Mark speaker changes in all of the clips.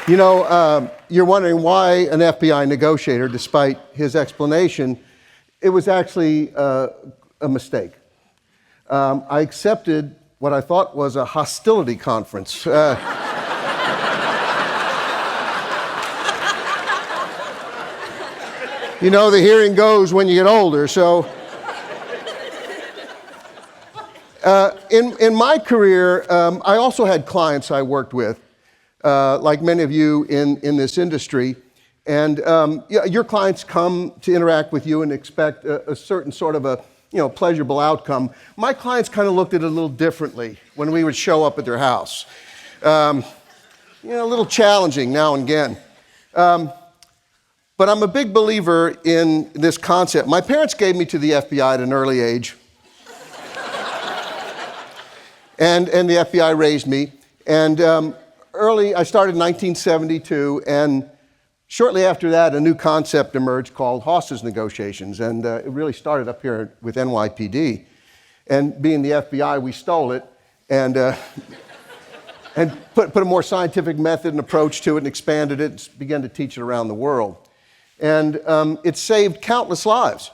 Speaker 1: You're wondering why an FBI negotiator, despite his explanation. It was actually a mistake. I accepted what I thought was a hostility conference. The hearing goes when you get older, so. In my career, I also had clients I worked with, like many of you in this industry. And your clients come to interact with you and expect a certain sort of a pleasurable outcome. My clients kind of looked at it a little differently when we would show up at their house. A little challenging now and again. But I'm a big believer in this concept. My parents gave me to the FBI at an early age. And the FBI raised me. And I started in 1972, and shortly after that, a new concept emerged called hostage negotiations, and it really started up here with NYPD. And being the FBI, we stole it and put a more scientific method and approach to it and expanded it and began to teach it around the world. And it saved countless lives.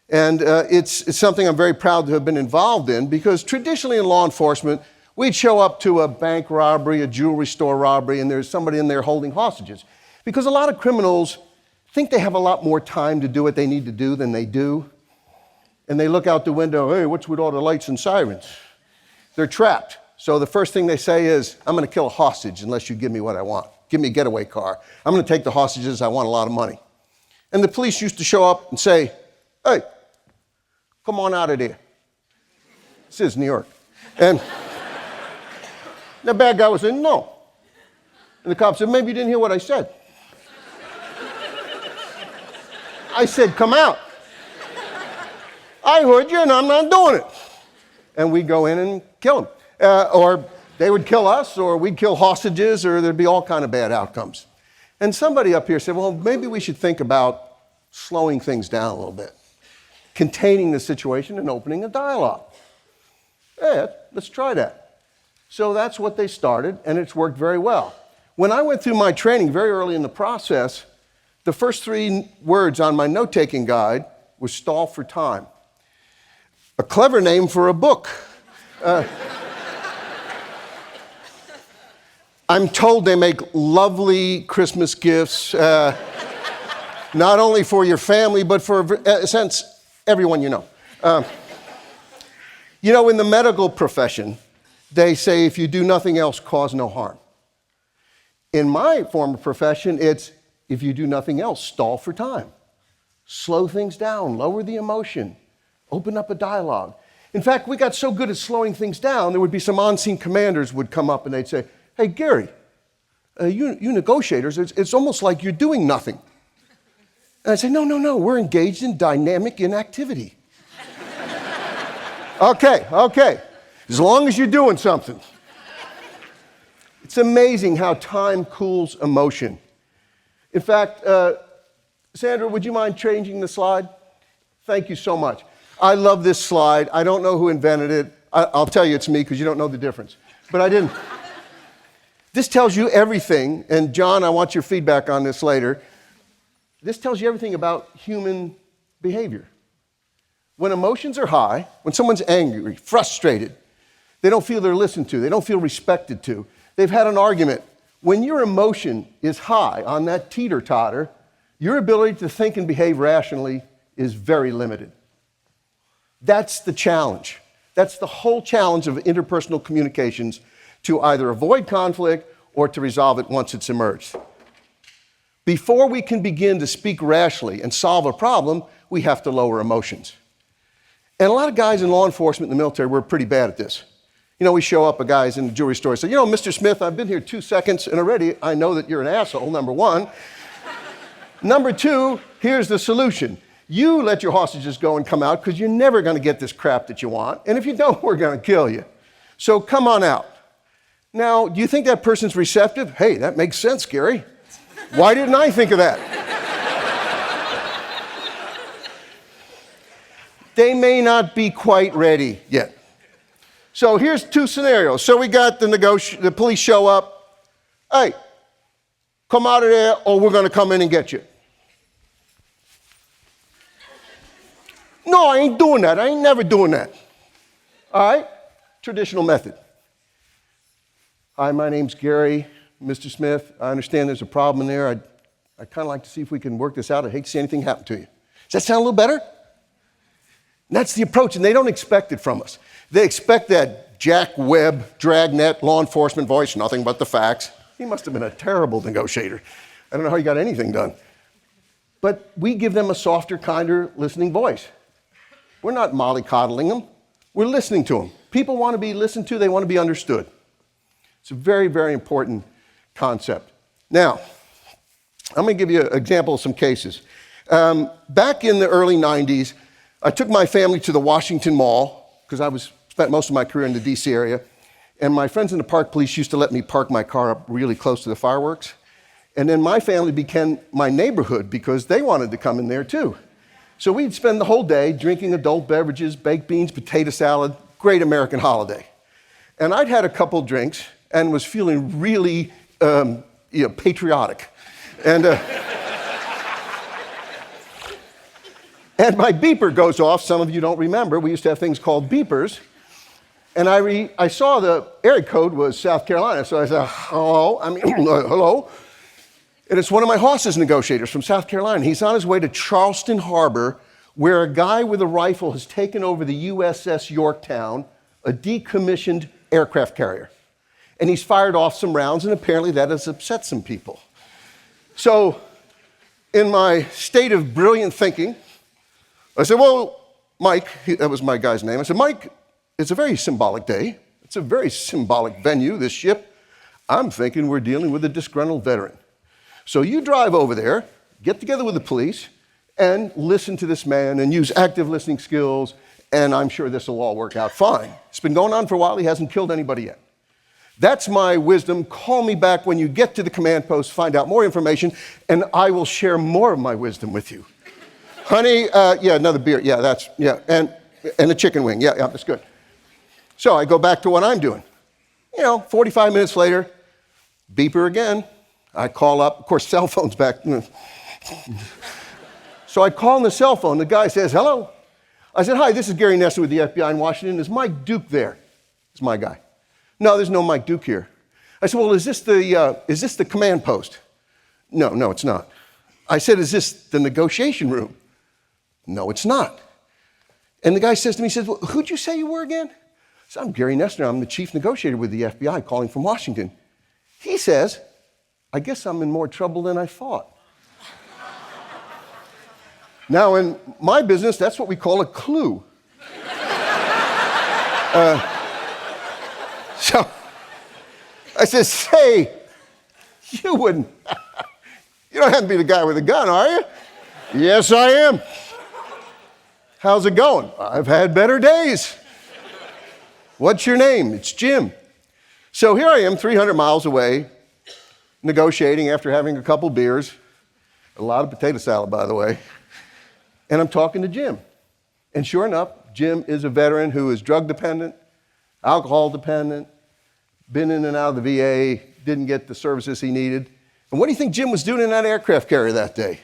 Speaker 1: And it's something I'm very proud to have been involved in, because traditionally in law enforcement, we'd show up to a bank robbery, a jewelry store robbery, and there's somebody in there holding hostages. Because a lot of criminals think they have a lot more time to do what they need to do than they do. And they look out the window, hey, what's with all the lights and sirens? They're trapped. So the first thing they say is, I'm going to kill a hostage unless you give me what I want. Give me a getaway car. I'm going to take the hostages. I want a lot of money. And the police used to show up and say, hey, come on out of there. This is New York. And the bad guy was saying, no. And the cop said, maybe you didn't hear what I said. I said, come out. I heard you and I'm not doing it. And we'd go in and kill them. Or they would kill us, or we'd kill hostages, or there'd be all kind of bad outcomes. And somebody up here said, well, maybe we should think about slowing things down a little bit, containing the situation and opening a dialogue. Yeah, let's try that. So that's what they started, and it's worked very well. When I went through my training very early in the process, the first 3 words on my note-taking guide was stall for time. A clever name for a book. I'm told they make lovely Christmas gifts, not only for your family, but for, in a sense, everyone you know. In the medical profession, they say if you do nothing else, cause no harm. In my former profession, it's if you do nothing else, stall for time. Slow things down, lower the emotion, open up a dialogue. In fact, we got so good at slowing things down, there would be some on-scene commanders would come up and they'd say, hey, Gary, you negotiators, it's almost like you're doing nothing. And I'd say, no, we're engaged in dynamic inactivity. Okay, as long as you're doing something. It's amazing how time cools emotion. In fact, Sandra, would you mind changing the slide? Thank you so much. I love this slide. I don't know who invented it. I'll tell you it's me because you don't know the difference. But I didn't. This tells you everything, and John, I want your feedback on this later. This tells you everything about human behavior. When emotions are high, when someone's angry, frustrated, they don't feel they're listened to, they don't feel respected to, they've had an argument. When your emotion is high on that teeter-totter, your ability to think and behave rationally is very limited. That's the challenge. That's the whole challenge of interpersonal communications, to either avoid conflict or to resolve it once it's emerged. Before we can begin to speak rationally and solve a problem, we have to lower emotions. And a lot of guys in law enforcement and the military were pretty bad at this. We show up, a guy's in the jewelry store, say, Mr. Smith, I've been here 2 seconds, and already I know that you're an asshole, number 1. Number 2, here's the solution. You let your hostages go and come out, because you're never going to get this crap that you want, and if you don't, we're going to kill you. So come on out. Now, do you think that person's receptive? Hey, that makes sense, Gary. Why didn't I think of that? They may not be quite ready yet. So here's 2 scenarios. So we got the police show up. Hey, Come out of there or we're going to come in and get you. No, I ain't doing that. I ain't never doing that. All right? Traditional method. Hi, my name's Gary, Mr. Smith. I understand there's a problem in there. I'd kind of like to see if we can work this out. I'd hate to see anything happen to you. Does that sound a little better? And that's the approach, and they don't expect it from us. They expect that Jack Webb, dragnet, law enforcement voice, nothing but the facts. He must have been a terrible negotiator. I don't know how he got anything done. But we give them a softer, kinder, listening voice. We're not mollycoddling them. We're listening to them. People want to be listened to. They want to be understood. It's a very, very important concept. Now, I'm going to give you an example of some cases. Back in the early 90s, I took my family to the Washington Mall because I spent most of my career in the D.C. area. And my friends in the park police used to let me park my car up really close to the fireworks. And then my family became my neighborhood because they wanted to come in there too. So we'd spend the whole day drinking adult beverages, baked beans, potato salad, great American holiday. And I'd had a couple drinks and was feeling really patriotic. And my beeper goes off. Some of you don't remember. We used to have things called beepers. And I saw the area code was South Carolina. So I said, hello. And it's one of my hostage negotiators from South Carolina. He's on his way to Charleston Harbor, where a guy with a rifle has taken over the USS Yorktown, a decommissioned aircraft carrier. And he's fired off some rounds, and apparently that has upset some people. So in my state of brilliant thinking, I said, well, Mike, that was my guy's name. I said, Mike, it's a very symbolic day. It's a very symbolic venue, this ship. I'm thinking we're dealing with a disgruntled veteran. So you drive over there, get together with the police, and listen to this man and use active listening skills, and I'm sure this will all work out fine. It's been going on for a while. He hasn't killed anybody yet. That's my wisdom. Call me back when you get to the command post, find out more information, and I will share more of my wisdom with you. Honey, another beer. And a chicken wing. Yeah, that's good. So I go back to what I'm doing. 45 minutes later, beeper again. I call up. Of course, cell phone's back. So I call on the cell phone. The guy says, hello. I said, hi, this is Gary Noesner with the FBI in Washington. Is Mike Duke there? It's my guy. No, there's no Mike Duke here. I said, well, is this the command post? No, it's not. I said, is this the negotiation room? No, it's not. And the guy says to me, he says, well, who'd you say you were again? I said, I'm Gary Noesner. I'm the chief negotiator with the FBI calling from Washington. He says, I guess I'm in more trouble than I thought. Now, in my business, that's what we call a clue. So I said, say, you don't have to be the guy with a gun, are you? Yes, I am. How's it going? I've had better days. What's your name? It's Jim. So here I am, 300 miles away, negotiating after having a couple beers, a lot of potato salad, by the way, and I'm talking to Jim. And sure enough, Jim is a veteran who is drug dependent, alcohol dependent, been in and out of the VA, didn't get the services he needed. And what do you think Jim was doing in that aircraft carrier that day?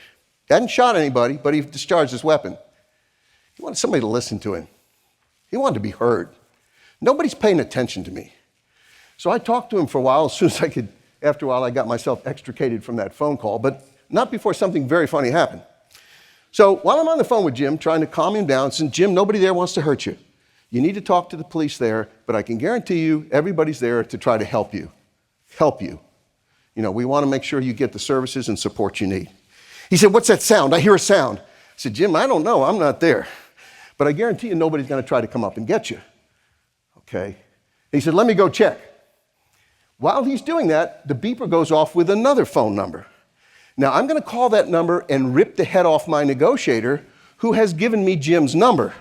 Speaker 1: He hadn't shot anybody, but he discharged his weapon. He wanted somebody to listen to him. He wanted to be heard. Nobody's paying attention to me. So I talked to him for a while. As soon as I could, after a while, I got myself extricated from that phone call, but not before something very funny happened. So while I'm on the phone with Jim, trying to calm him down, saying, Jim, nobody there wants to hurt you. You need to talk to the police there, but I can guarantee you everybody's there to try to help you. Help you. We want to make sure you get the services and support you need. He said, what's that sound? I hear a sound. I said, Jim, I don't know. I'm not there. But I guarantee you nobody's going to try to come up and get you. Okay? He said, let me go check. While he's doing that, the beeper goes off with another phone number. Now, I'm going to call that number and rip the head off my negotiator, who has given me Jim's number.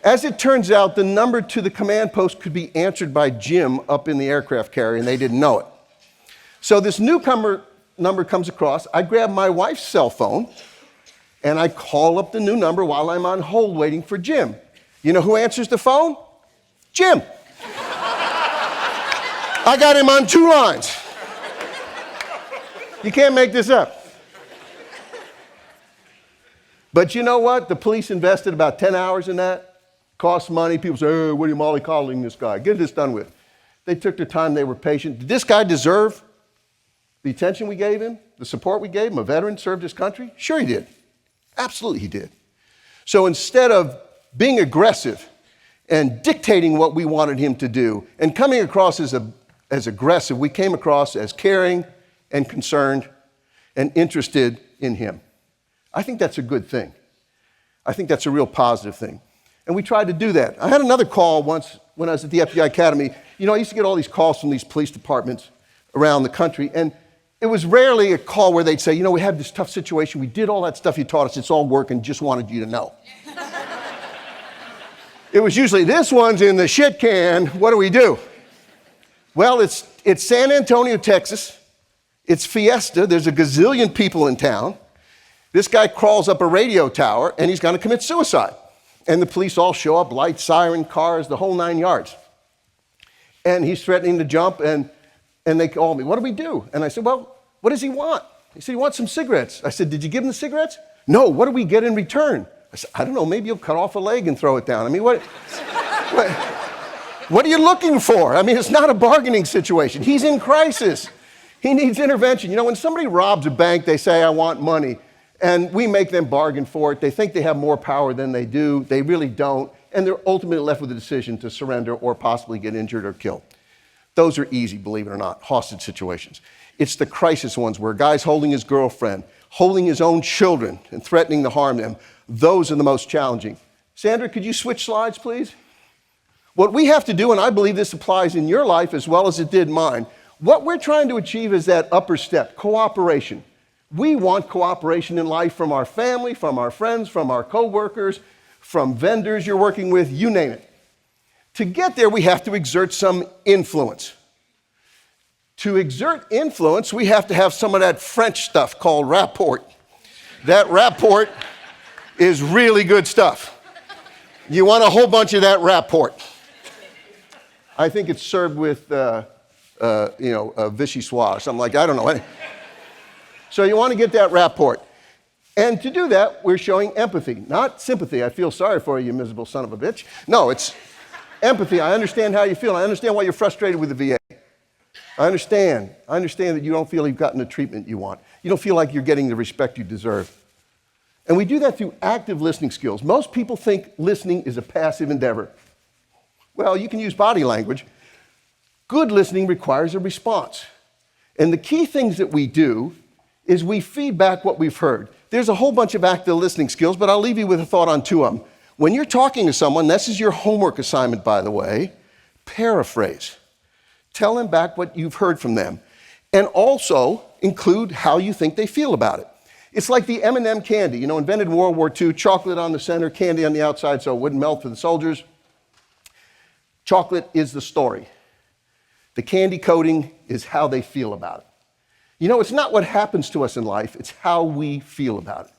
Speaker 1: As it turns out, the number to the command post could be answered by Jim up in the aircraft carrier, and they didn't know it. So this newcomer number comes across. I grab my wife's cell phone, and I call up the new number while I'm on hold waiting for Jim. You know who answers the phone? Jim. I got him on 2 lines. You can't make this up. But you know what? The police invested about 10 hours in that. Cost money. People say, hey, what are you mollycoddling this guy? Get this done with. They took their time. They were patient. Did this guy deserve the attention we gave him? The support we gave him? A veteran, served his country? Sure he did. Absolutely he did. So instead of being aggressive and dictating what we wanted him to do and coming across as aggressive, we came across as caring and concerned and interested in him. I think that's a good thing. I think that's a real positive thing. And we tried to do that. I had another call once when I was at the FBI Academy. You know, I used to get all these calls from these police departments around the country, and it was rarely a call where they'd say, you know, we had this tough situation, we did all that stuff you taught us, it's all working, just wanted you to know. It was usually, this one's in the shit can, what do we do? Well, it's San Antonio, Texas. It's Fiesta, there's a gazillion people in town. This guy crawls up a radio tower, and he's gonna commit suicide. And the police all show up, lights, siren, cars, the whole 9 yards. And he's threatening to jump, and they call me, what do we do? And I said, well, what does he want? He said, he wants some cigarettes. I said, did you give him the cigarettes? No, what do we get in return? I said, I don't know, maybe you'll cut off a leg and throw it down. I mean, what are you looking for? I mean, it's not a bargaining situation. He's in crisis. He needs intervention. You know, when somebody robs a bank, they say, I want money. And we make them bargain for it. They think they have more power than they do. They really don't. And they're ultimately left with the decision to surrender or possibly get injured or killed. Those are easy, believe it or not, hostage situations. It's the crisis ones where a guy's holding his girlfriend, holding his own children, and threatening to harm them. Those are the most challenging. Sandra, could you switch slides, please? What we have to do, and I believe this applies in your life as well as it did mine, what we're trying to achieve is that upper step, cooperation. We want cooperation in life from our family, from our friends, from our coworkers, from vendors you're working with, you name it. To get there, we have to exert some influence. To exert influence, we have to have some of that French stuff called rapport. That rapport is really good stuff. You want a whole bunch of that rapport. I think it's served with, a vichyssoise, something like, I don't know. So you want to get that rapport. And to do that, we're showing empathy, not sympathy. I feel sorry for you, you miserable son of a bitch. No, it's empathy. I understand how you feel. I understand why you're frustrated with the VA. I understand that you don't feel you've gotten the treatment you want. You don't feel like you're getting the respect you deserve. And we do that through active listening skills. Most people think listening is a passive endeavor. Well, you can use body language. Good listening requires a response. And the key things that we do is we feed back what we've heard. There's a whole bunch of active listening skills, but I'll leave you with a thought on two of them. When you're talking to someone, this is your homework assignment, by the way, paraphrase. Tell them back what you've heard from them. And also include how you think they feel about it. It's like the M&M candy, invented in World War II, chocolate on the center, candy on the outside so it wouldn't melt for the soldiers. Chocolate is the story. The candy coating is how they feel about it. It's not what happens to us in life, it's how we feel about it.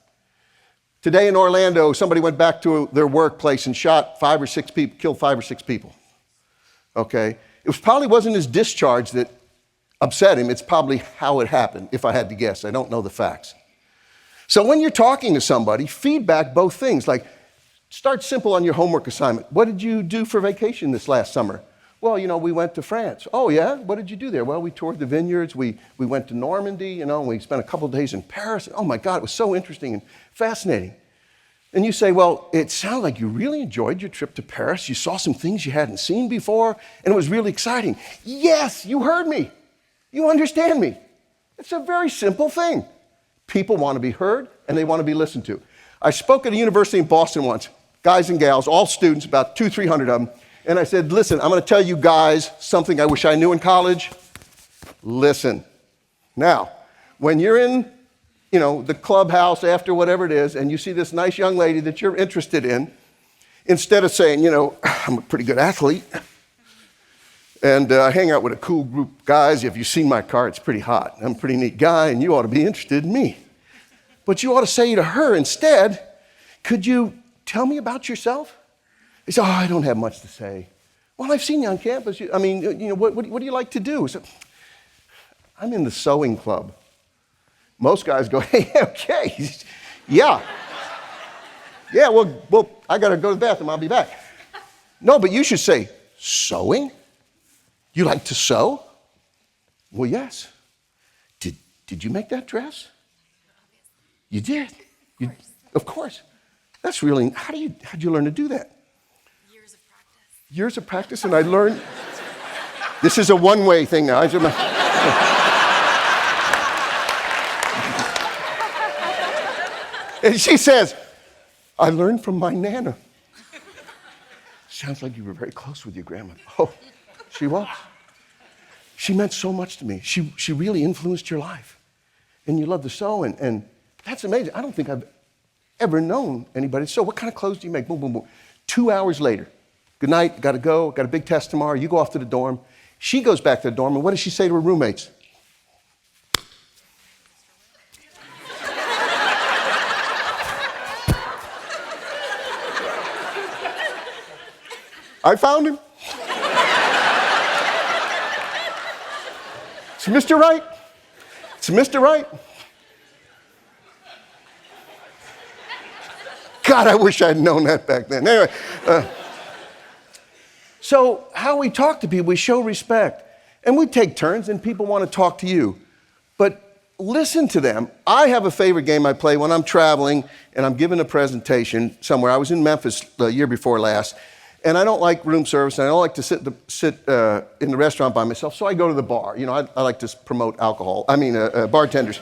Speaker 1: Today in Orlando, somebody went back to their workplace and shot 5 or 6 people, killed 5 or 6 people. Okay? It probably wasn't his discharge that upset him, it's probably how it happened, if I had to guess. I don't know the facts. So when you're talking to somebody, feedback both things. Like, start simple on your homework assignment. What did you do for vacation this last summer? Well, we went to France. Oh, yeah? What did you do there? Well, we toured the vineyards. We went to Normandy, and we spent a couple of days in Paris. Oh, my God, it was so interesting and fascinating. And you say, well, it sounded like you really enjoyed your trip to Paris. You saw some things you hadn't seen before, and it was really exciting. Yes, you heard me. You understand me. It's a very simple thing. People want to be heard, and they want to be listened to. I spoke at a university in Boston once, guys and gals, all students, about 200-300 of them. And I said, listen, I'm going to tell you guys something I wish I knew in college. Listen. Now, when you're in, the clubhouse after whatever it is, and you see this nice young lady that you're interested in, instead of saying, I'm a pretty good athlete, and I hang out with a cool group of guys. If you've seen my car, it's pretty hot. I'm a pretty neat guy, and you ought to be interested in me. But you ought to say to her instead, could you tell me about yourself? He said, I don't have much to say. Well, I've seen you on campus. What do you like to do? I said, I'm in the sewing club. Most guys go, hey, okay, yeah. Yeah, well, I got to go to the bathroom. I'll be back. No, but you should say, sewing? You like to sew? Well, yes. Did you make that dress? You did? Of course. That's really, how'd you learn to do that?
Speaker 2: Years of practice.
Speaker 1: Years of practice, and I learned, this is a one-way thing now. And she says, I learned from my Nana. Sounds like you were very close with your grandmother. Oh, she was. She meant so much to me. She really influenced your life. And you love to sew, and that's amazing. I don't think I've ever known anybody to sew. What kind of clothes do you make? Boom, boom, boom. 2 hours later, good night, got to go, got a big test tomorrow. You go off to the dorm. She goes back to the dorm, and what does she say to her roommates? I found him. It's Mr. Right. It's Mr. Right. God, I wish I'd known that back then. Anyway, so how we talk to people, we show respect. And we take turns, and people want to talk to you. But listen to them. I have a favorite game I play when I'm traveling and I'm giving a presentation somewhere. I was in Memphis the year before last. And I don't like room service, and I don't like to sit in the restaurant by myself, so I go to the bar. You know, I like to promote bartenders.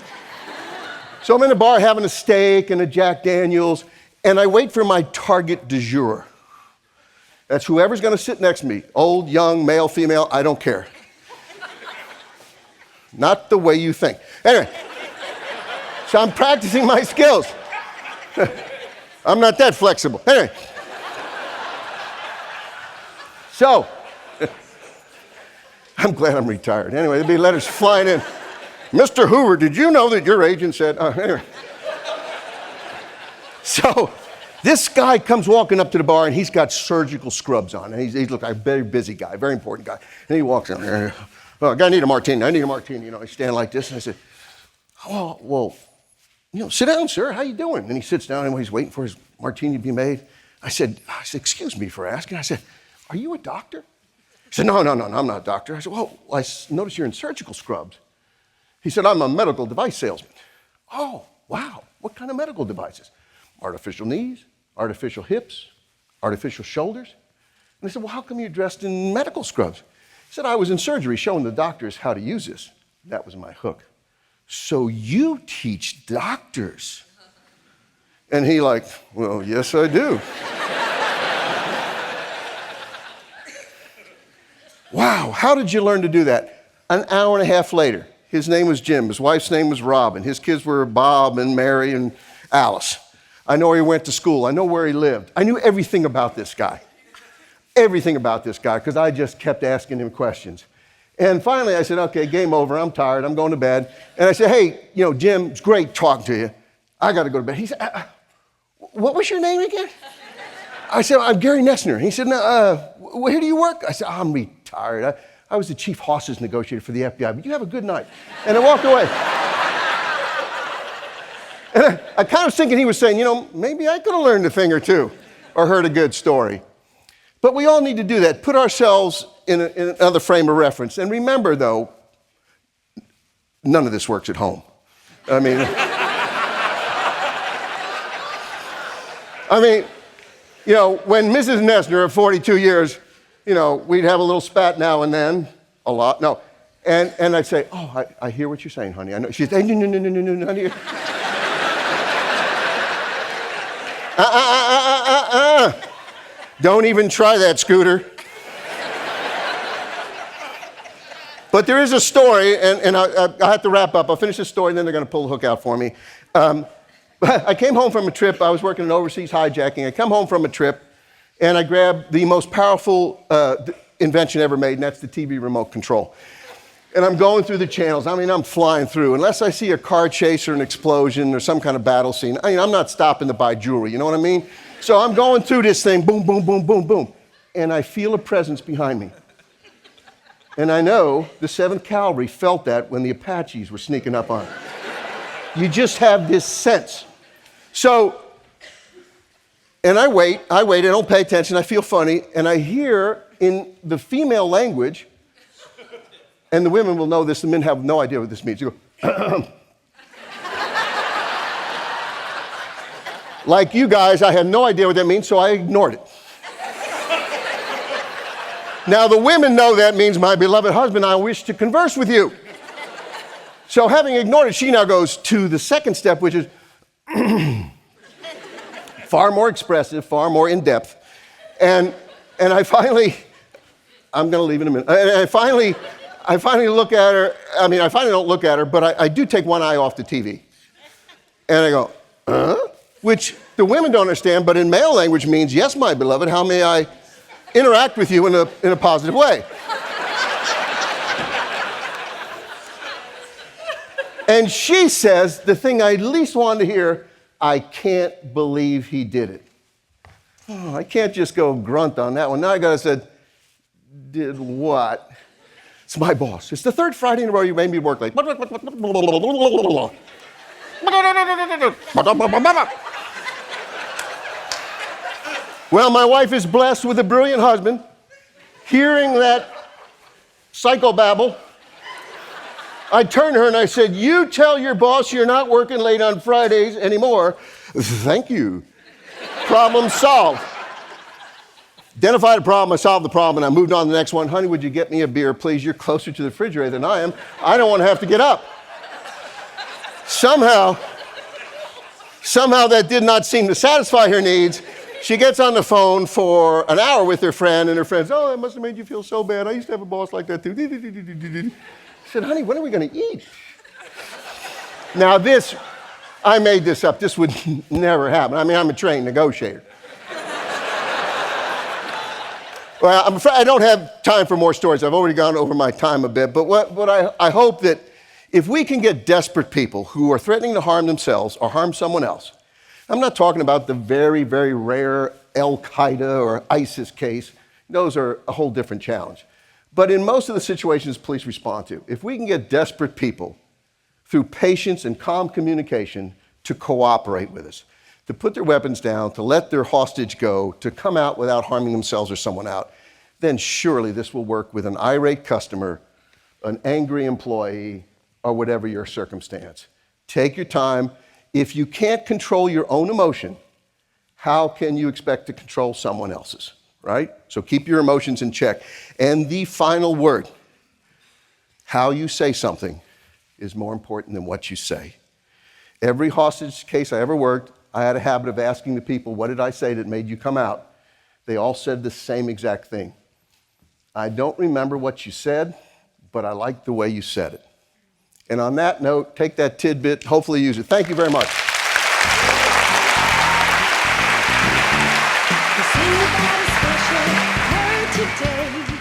Speaker 1: So I'm in a bar having a steak and a Jack Daniels, and I wait for my target du jour. That's whoever's going to sit next to me, old, young, male, female, I don't care. Not the way you think. Anyway, so I'm practicing my skills. I'm not that flexible. Anyway. So, I'm glad I'm retired. Anyway, there'll be letters flying in. Mr. Hoover, did you know that your agent said, anyway. So, this guy comes walking up to the bar, and he's got surgical scrubs on. And he's looks like a very busy guy, very important guy. And he walks in there. Oh, I need a martini. I need a martini. You know, I stand like this, and I said, well, sit down, sir. How you doing? And he sits down, and he's waiting for his martini to be made. I said, excuse me for asking. I said, are you a doctor? He said, no, I'm not a doctor. I said, well, I noticed you're in surgical scrubs. He said, I'm a medical device salesman. Oh, wow. What kind of medical devices? Artificial knees, artificial hips, artificial shoulders. And I said, well, how come you're dressed in medical scrubs? He said, I was in surgery showing the doctors how to use this. That was my hook. So you teach doctors? And he like, well, yes, I do. Wow, how did you learn to do that? An hour and a half later, his name was Jim, his wife's name was Robin, his kids were Bob and Mary and Alice. I know where he went to school, I know where he lived. I knew everything about this guy, because I just kept asking him questions. And finally I said, okay, game over, I'm tired, I'm going to bed. And I said, hey, Jim, it's great talking to you. I got to go to bed. He said, what was your name again? I said, I'm Gary Noesner. He said, where do you work? I said, I'm retired. I was the chief hostage negotiator for the FBI, but you have a good night. And I walked away. And I kind of thinking he was saying, maybe I could have learned a thing or two or heard a good story. But we all need to do that, put ourselves in another frame of reference. And remember, though, none of this works at home. I mean, when Mrs. Noesner of 42 years, we'd have a little spat now and then, a lot, no. And I'd say, oh, I hear what you're saying, honey. I know. She'd say, no, honey. Don't even try that, Scooter. But there is a story, and I have to wrap up. I'll finish this story, and then they're going to pull the hook out for me. I came home from a trip. I was working in overseas hijacking. I come home from a trip, and I grabbed the most powerful invention ever made, and that's the TV remote control. And I'm going through the channels. I'm flying through. Unless I see a car chase or an explosion or some kind of battle scene, I'm not stopping to buy jewelry, you know what I mean? So I'm going through this thing, boom, boom, boom, boom, boom. And I feel a presence behind me. And I know the 7th Cavalry felt that when the Apaches were sneaking up on it. You just have this sense. So, and I wait, I don't pay attention, I feel funny, and I hear in the female language, and the women will know this, the men have no idea what this means. You go, like you guys, I had no idea what that means, so I ignored it. Now the women know that means, my beloved husband, I wish to converse with you. So having ignored it, she now goes to the second step, which is far more expressive, far more in-depth. And I finally, I'm going to leave in a minute. And I finally look at her. I mean, I finally don't look at her, but I do take one eye off the TV. And I go, which the women don't understand, but in male language means, yes, my beloved, how may I interact with you in a positive way? And she says, the thing I least wanted to hear, I can't believe he did it. Oh, I can't just go grunt on that one. Now I gotta say, did what? It's my boss. It's the third Friday in a row you made me work late. Well, my wife is blessed with a brilliant husband. Hearing that psychobabble, I turned to her and I said, you tell your boss you're not working late on Fridays anymore. Thank you. Problem solved. Identified a problem, I solved the problem, and I moved on to the next one. Honey, would you get me a beer, please? You're closer to the refrigerator than I am. I don't want to have to get up. Somehow that did not seem to satisfy her needs. She gets on the phone for an hour with her friend, and her friend says, oh, that must have made you feel so bad. I used to have a boss like that too. I said, honey, when are we going to eat? Now this, I made this up. This would never happen. I mean, I'm a trained negotiator. Well, I'm afraid I don't have time for more stories. I've already gone over my time a bit. But what I hope that if we can get desperate people who are threatening to harm themselves or harm someone else, I'm not talking about the very, very rare Al-Qaeda or ISIS case. Those are a whole different challenge. But in most of the situations police respond to, if we can get desperate people through patience and calm communication to cooperate with us, to put their weapons down, to let their hostage go, to come out without harming themselves or someone out, then surely this will work with an irate customer, an angry employee, or whatever your circumstance. Take your time. If you can't control your own emotion, how can you expect to control someone else's, right? So keep your emotions in check. And the final word, how you say something is more important than what you say. Every hostage case I ever worked, I had a habit of asking the people, what did I say that made you come out? They all said the same exact thing. I don't remember what you said, but I like the way you said it. And on that note, take that tidbit, hopefully use it. Thank you very much.
Speaker 3: We sing about a special word today.